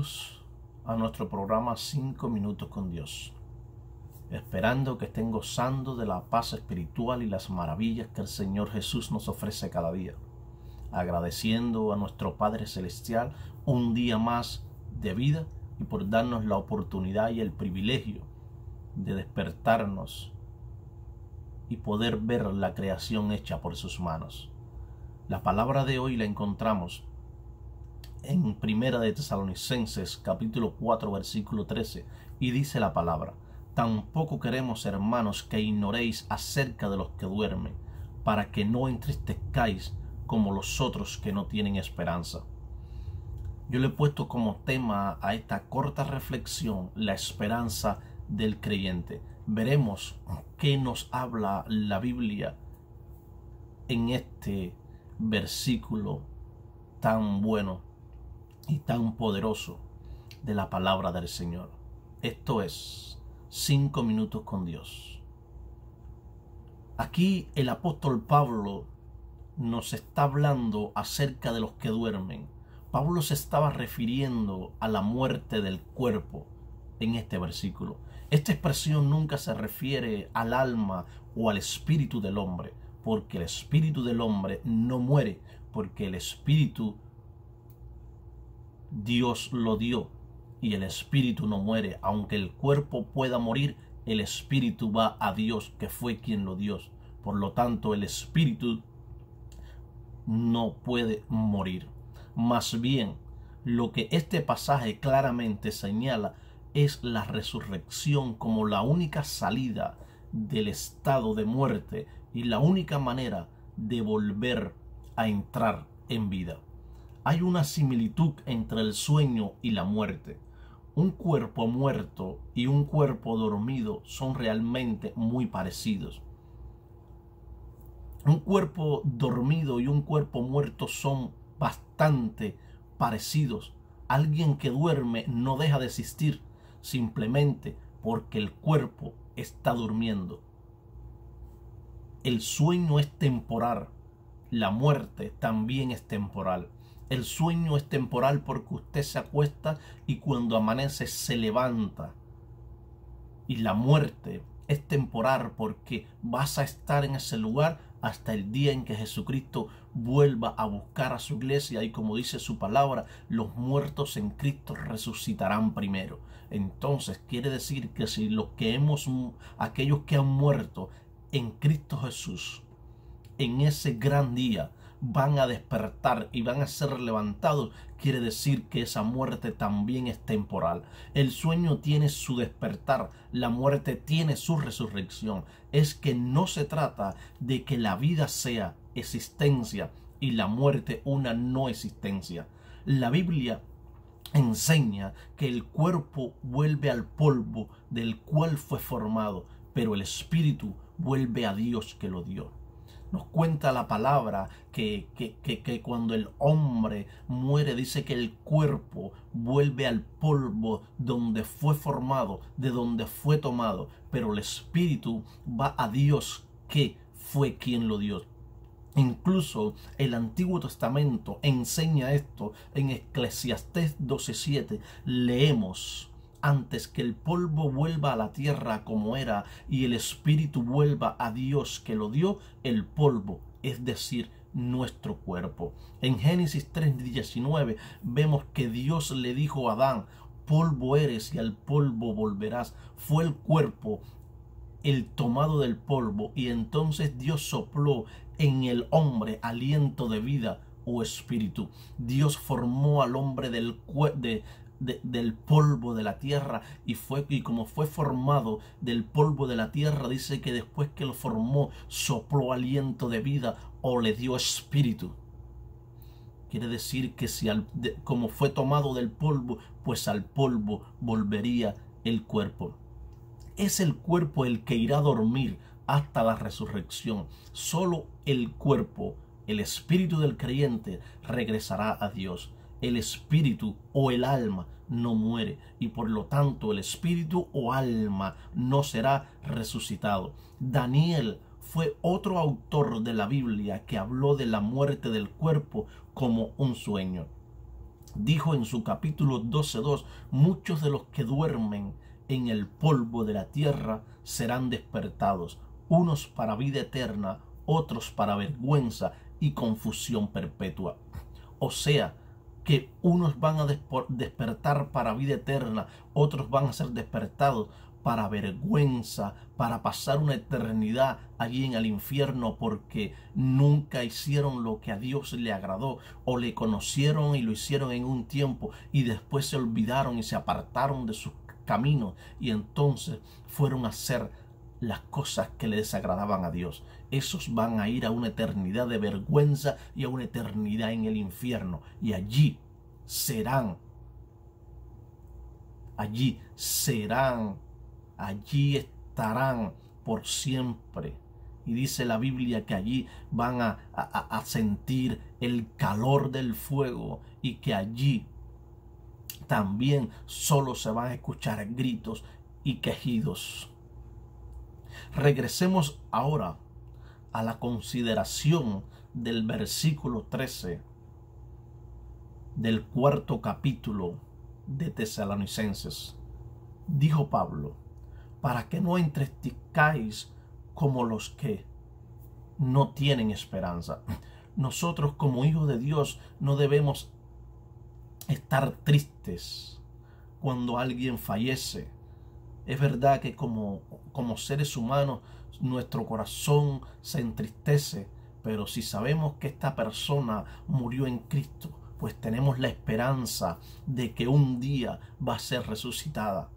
Bienvenidos a nuestro programa 5 minutos con Dios, esperando que estén gozando de la paz espiritual y las maravillas que el Señor Jesús nos ofrece cada día, agradeciendo a nuestro Padre Celestial un día más de vida y por darnos la oportunidad y el privilegio de despertarnos y poder ver la creación hecha por sus manos. La palabra de hoy la encontramos en Primera de Tesalonicenses capítulo 4 versículo 13, y dice la palabra: tampoco queremos, hermanos, que ignoréis acerca de los que duermen, para que no entristezcáis como los otros que no tienen esperanza. Yo le he puesto como tema a esta corta reflexión la esperanza del creyente. Veremos qué nos habla la Biblia en este versículo tan bueno y tan poderoso de la palabra del Señor. Esto es 5 minutos con Dios. Aquí el apóstol Pablo nos está hablando acerca de los que duermen. Pablo se estaba refiriendo a la muerte del cuerpo en este versículo. Esta expresión nunca se refiere al alma o al espíritu del hombre, porque el espíritu del hombre no muere, porque el espíritu Dios lo dio y el espíritu no muere. Aunque el cuerpo pueda morir, el espíritu va a Dios, que fue quien lo dio. Por lo tanto, el espíritu no puede morir. Más bien, lo que este pasaje claramente señala es la resurrección como la única salida del estado de muerte y la única manera de volver a entrar en vida. Hay una similitud entre el sueño y la muerte. Un cuerpo muerto y un cuerpo dormido son realmente muy parecidos. Un cuerpo dormido y un cuerpo muerto son bastante parecidos. Alguien que duerme no deja de existir simplemente porque el cuerpo está durmiendo. El sueño es temporal, la muerte también es temporal. El sueño es temporal porque usted se acuesta y cuando amanece se levanta. Y la muerte es temporal porque vas a estar en ese lugar hasta el día en que Jesucristo vuelva a buscar a su iglesia, y como dice su palabra, los muertos en Cristo resucitarán primero. Entonces quiere decir que si aquellos que han muerto en Cristo Jesús, en ese gran día van a despertar y van a ser levantados, quiere decir que esa muerte también es temporal. El sueño tiene su despertar, la muerte tiene su resurrección. Es que no se trata de que la vida sea existencia y la muerte una no existencia. La Biblia enseña que el cuerpo vuelve al polvo del cual fue formado, pero el espíritu vuelve a Dios que lo dio. Nos cuenta la palabra que cuando el hombre muere, dice que el cuerpo vuelve al polvo donde fue formado, de donde fue tomado, pero el espíritu va a Dios que fue quien lo dio. Incluso el Antiguo Testamento enseña esto. En Eclesiastés 12:7 leemos: antes que el polvo vuelva a la tierra como era y el espíritu vuelva a Dios que lo dio, el polvo, es decir, nuestro cuerpo. En Génesis 3:19 vemos que Dios le dijo a Adán: polvo eres y al polvo volverás. Fue el cuerpo el tomado del polvo, y entonces Dios sopló en el hombre aliento de vida o espíritu. Dios formó al hombre del polvo de la tierra, y como fue formado del polvo de la tierra, dice que después que lo formó sopló aliento de vida o le dio espíritu. Quiere decir que como fue tomado del polvo, pues al polvo volvería el cuerpo. Es el cuerpo el que irá a dormir hasta la resurrección. Solo el cuerpo, el espíritu del creyente, regresará a Dios. El espíritu o el alma no muere, y por lo tanto el espíritu o alma no será resucitado. Daniel fue otro autor de la Biblia que habló de la muerte del cuerpo como un sueño. Dijo en su capítulo 12:2, muchos de los que duermen en el polvo de la tierra serán despertados, unos para vida eterna, otros para vergüenza y confusión perpetua. O sea, que unos van a despertar para vida eterna, otros van a ser despertados para vergüenza, para pasar una eternidad allí en el infierno porque nunca hicieron lo que a Dios le agradó, o le conocieron y lo hicieron en un tiempo y después se olvidaron y se apartaron de sus caminos y entonces fueron a hacer las cosas que le desagradaban a Dios. Esos van a ir a una eternidad de vergüenza y a una eternidad en el infierno, y allí estarán por siempre. Y dice la Biblia que allí van a sentir el calor del fuego, y que allí también solo se van a escuchar gritos y quejidos. Regresemos ahora a la consideración del versículo 13 del 4º capítulo de Tesalonicenses. Dijo Pablo: para que no entristezcáis como los que no tienen esperanza. Nosotros como hijos de Dios no debemos estar tristes cuando alguien fallece. Es verdad que como seres humanos nuestro corazón se entristece, pero si sabemos que esta persona murió en Cristo, pues tenemos la esperanza de que un día va a ser resucitada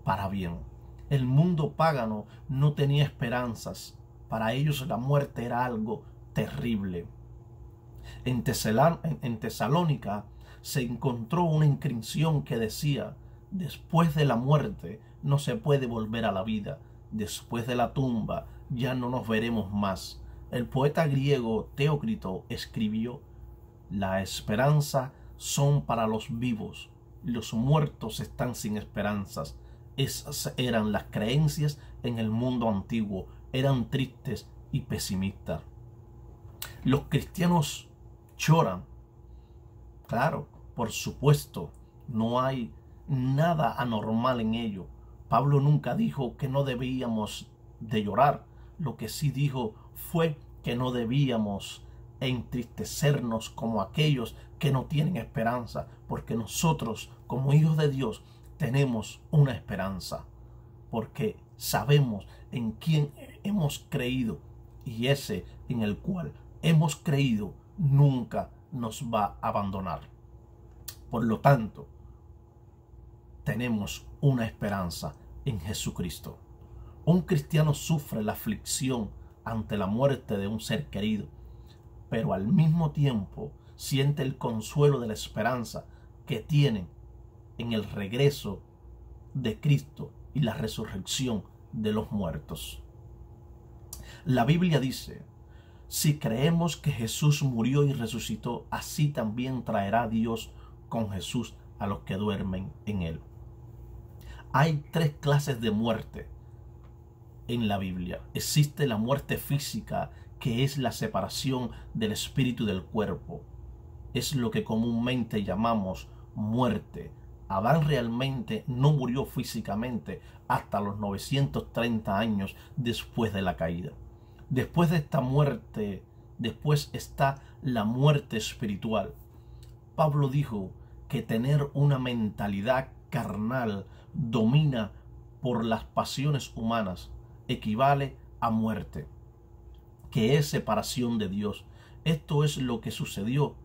para bien. El mundo pagano no tenía esperanzas. Para ellos la muerte era algo terrible. En Tesalónica se encontró una inscripción que decía: después de la muerte no se puede volver a la vida. Después de la tumba ya no nos veremos más. El poeta griego Teócrito escribió: la esperanza son para los vivos, los muertos están sin esperanzas. Esas eran las creencias en el mundo antiguo, eran tristes y pesimistas. Los cristianos lloran, claro, por supuesto, no hay nada anormal en ello. Pablo nunca dijo que no debíamos de llorar. Lo que sí dijo fue que no debíamos entristecernos como aquellos que no tienen esperanza, porque nosotros como hijos de Dios tenemos una esperanza, porque sabemos en quién hemos creído, y ese en el cual hemos creído nunca nos va a abandonar. Por lo tanto, tenemos una esperanza en Jesucristo. Un cristiano sufre la aflicción ante la muerte de un ser querido, pero al mismo tiempo siente el consuelo de la esperanza que tiene en el regreso de Cristo y la resurrección de los muertos. La Biblia dice: si creemos que Jesús murió y resucitó, así también traerá Dios con Jesús a los que duermen en él. Hay 3 clases de muerte en la Biblia. Existe la muerte física, que es la separación del espíritu del cuerpo. Es lo que comúnmente llamamos muerte. Adán realmente no murió físicamente hasta los 930 años después de la caída. Después de esta muerte, después está la muerte espiritual. Pablo dijo que tener una mentalidad carnal domina por las pasiones humanas equivale a muerte, que es separación de Dios. Esto es lo que sucedió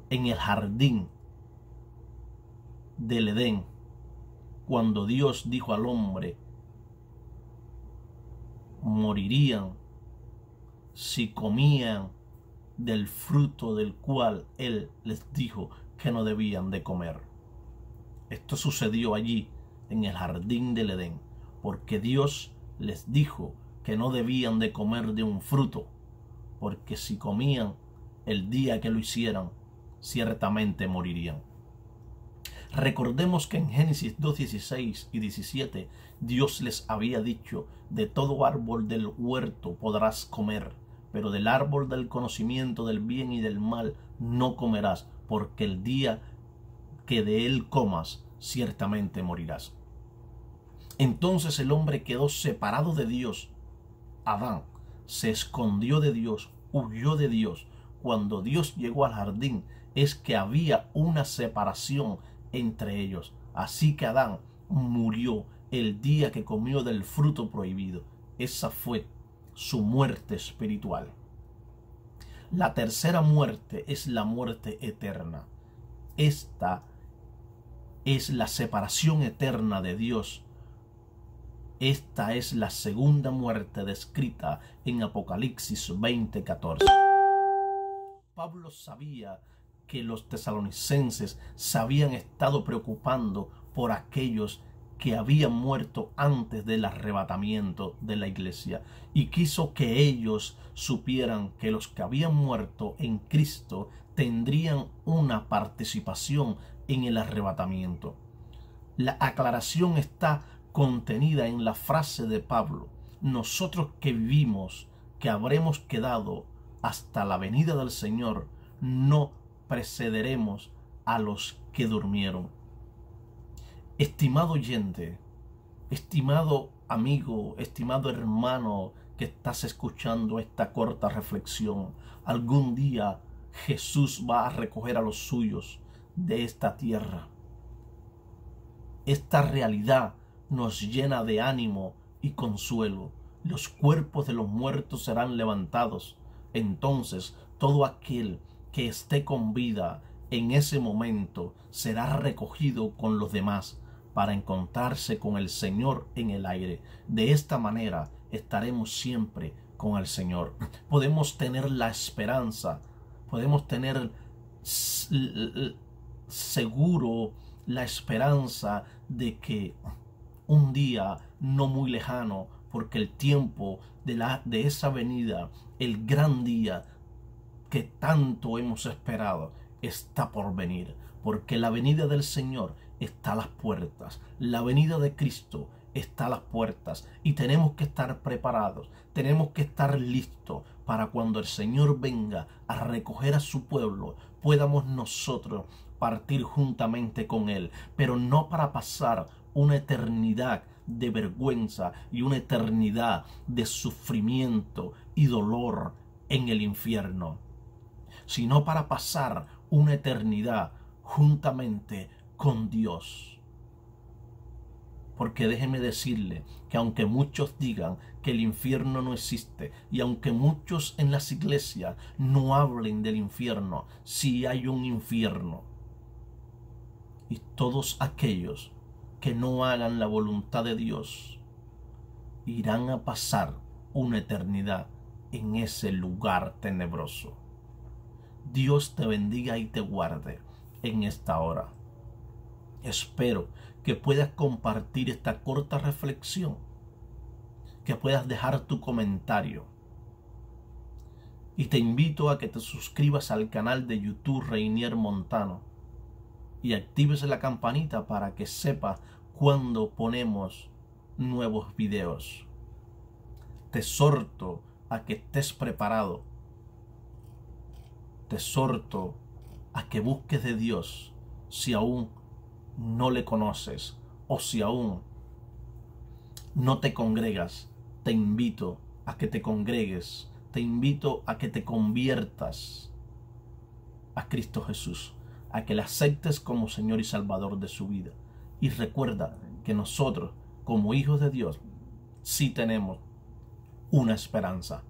en el jardín del Edén, cuando Dios dijo al hombre: morirían si comían del fruto del cual Él les dijo que no debían de comer. Esto sucedió allí en el jardín del Edén, porque Dios les dijo que no debían de comer de un fruto, porque si comían el día que lo hicieran, ciertamente morirían. Recordemos que en Génesis 2:16 y 17 Dios les había dicho: de todo árbol del huerto podrás comer, pero del árbol del conocimiento del bien y del mal no comerás, porque el día que de él comas, ciertamente morirás. Entonces el hombre quedó separado de Dios. Adán se escondió de Dios, huyó de Dios. Cuando Dios llegó al jardín, es que había una separación entre ellos. Así que Adán murió el día que comió del fruto prohibido. Esa fue su muerte espiritual. La tercera muerte es la muerte eterna. Esta es la separación eterna de Dios. Esta es la segunda muerte descrita en Apocalipsis 20:14. Pablo sabía que los tesalonicenses se habían estado preocupando por aquellos que habían muerto antes del arrebatamiento de la iglesia, y quiso que ellos supieran que los que habían muerto en Cristo tendrían una participación en el arrebatamiento. La aclaración está contenida en la frase de Pablo: nosotros que vivimos, que habremos quedado hasta la venida del Señor, no precederemos a los que durmieron. Estimado oyente, estimado amigo, estimado hermano que estás escuchando esta corta reflexión, algún día Jesús va a recoger a los suyos de esta tierra. Esta realidad nos llena de ánimo y consuelo. Los cuerpos de los muertos serán levantados. Entonces todo aquel que esté con vida en ese momento será recogido con los demás para encontrarse con el Señor en el aire. De esta manera estaremos siempre con el Señor. Podemos tener la esperanza, podemos tener seguro la esperanza de que un día no muy lejano, porque el tiempo de esa venida, el gran día que tanto hemos esperado, está por venir, porque la venida del Señor está a las puertas, la venida de Cristo está a las puertas, y tenemos que estar preparados, tenemos que estar listos para cuando el Señor venga a recoger a su pueblo, podamos nosotros partir juntamente con Él, pero no para pasar una eternidad de vergüenza y una eternidad de sufrimiento y dolor en el infierno, sino para pasar una eternidad juntamente con Dios. Porque déjeme decirle que aunque muchos digan que el infierno no existe, y aunque muchos en las iglesias no hablen del infierno, sí hay un infierno. Y todos aquellos que no hagan la voluntad de Dios irán a pasar una eternidad en ese lugar tenebroso. Dios te bendiga y te guarde en esta hora. Espero que puedas compartir esta corta reflexión, que puedas dejar tu comentario, y te invito a que te suscribas al canal de YouTube Reinier Montano y actives la campanita para que sepas cuando ponemos nuevos videos. Te exhorto a que estés preparado. Te exhorto a que busques de Dios si aún no le conoces, o si aún no te congregas. Te invito a que te congregues, te invito a que te conviertas a Cristo Jesús, a que le aceptes como Señor y Salvador de su vida. Y recuerda que nosotros, como hijos de Dios, sí tenemos una esperanza.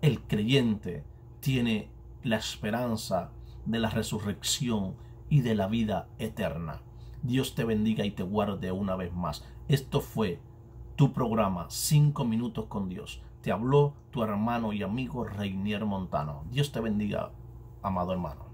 El creyente tiene la esperanza de la resurrección y de la vida eterna. Dios te bendiga y te guarde una vez más. Esto fue tu programa 5 minutos con Dios. Te habló tu hermano y amigo Reinier Montano. Dios te bendiga, amado hermano.